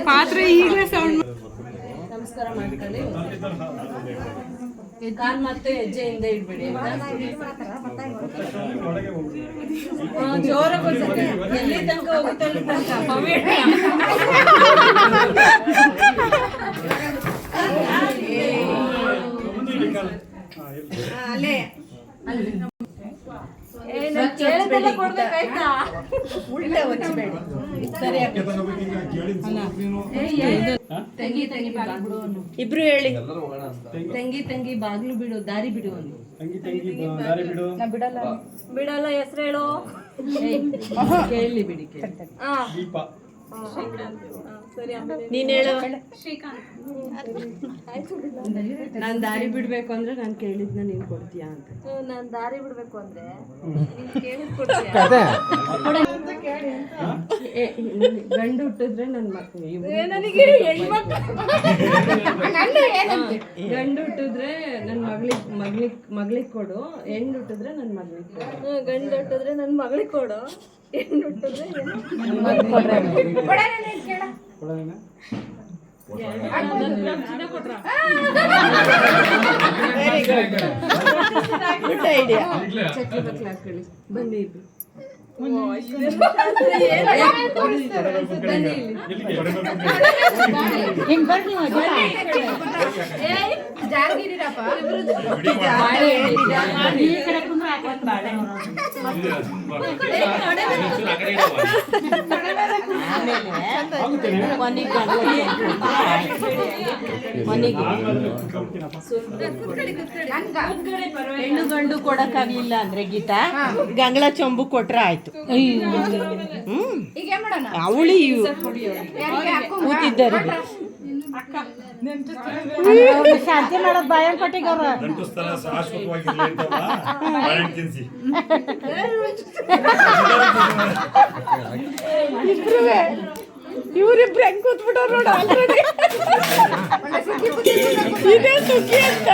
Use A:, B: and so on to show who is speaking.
A: ಪಾತ್ರೆ ಈಗಲೇ ಸೌಂಡ್.
B: ನಮಸ್ಕಾರ ಮಾಡ್ಕೊಳ್ಳಿ. ಕಾಲ್ ಮತ್ತೆ ಹೆಜ್ಜೆಯಿಂದ ಇಡ್ಬೇಡಿ. ಜೋರಾಗಿ ಒಂದ್ಸತಿ ಎಲ್ಲಿ ತನಕ ಹೋಗುತ್ತೆ ಅಲ್ಲಿ ತನಕ ಅಲ್ಲೇ ಕೇಳಿದೆಲ್ಲ ಕೊಡ್ಬೇಕಾಯ್ತಾ? ಉಲ್ಟೆ ಹೊಚ್ಚಬೇಡಿ. ಸರಿ ಇಬ್ರು ಹೇಳಿ. ತಂಗಿ ಬಾಗ್ಲು ಬಿಡು, ದಾರಿ ಬಿಡು. ಬಿಡಲ್ಲ. ಹೆಸರು ಹೇಳು. ಕೇಳಿ ಬಿಡಿ. ನೀನ್ ಹೇಳು. ನಾನ್ ದಾರಿ ಬಿಡ್ಬೇಕು ಅಂದ್ರೆ ನಾನು ಕೇಳಿದ್ನ ನೀನ್ ಕೊಡ್ತೀಯಾ ಅಂತ. ನಾನ್ ದಾರಿ ಬಿಡ್ಬೇಕು ಅಂದ್ರೆ ಗಂಡು ಹುಟ್ಟಿದ್ರೆ ನನ್ ಮಕ್ಕಳು, ಗಂಡು ಹುಟ್ಟಿದ್ರೆ ನನ್ ಮಗಳಿಗೆ ಕೊಡು, ಹೆಣ್ಣು ಹುಟ್ಟಿದ್ರೆ ನನ್ ಮಗಳಿಗೆ ಕೊಡು. ಗಂಡು ಹುಟ್ಟಿದ್ರೆ ನನ್ ಮಗಳಿಗೆ ಕೊಡು, ಹೆಣ್ಣು ಹುಟ್ಟಿದ್ರೆ ಗುಡ್ ಐಡಿಯಾ. ಚಕ್ಲಿ ಬಕ್ಲಿ ಹಾಕೊಳ್ಳಿ. ಬನ್ನಿ ಇಬ್ರು.
C: ಹೆಣ್ಣು ಗಂಡು ಕೊಡಕ್ಕಾಗ್ಲಿಲ್ಲ ಅಂದ್ರೆ ಗೀತಾ ಗಂಗಳ ಚೊಂಬು ಕೊಟ್ರೆ ಆಯ್ತು. ಅವಳಿ ಕೂತಿದ್ದಾರೆ ಶಾಂತಿ ಮಾಡೋದು ಬಾಯನ್ ಕೊಟ್ಟಿಗವ್ರ. ಇವ್ರಿಬ್ರು ಹೆಂಗ್ ಕೂತ್ಬಿಟ್ಟವ್ರು ನೋಡ. ಆಲ್ರೆಡಿ ಇದೇ ಸುಖಿ ಅಂತ.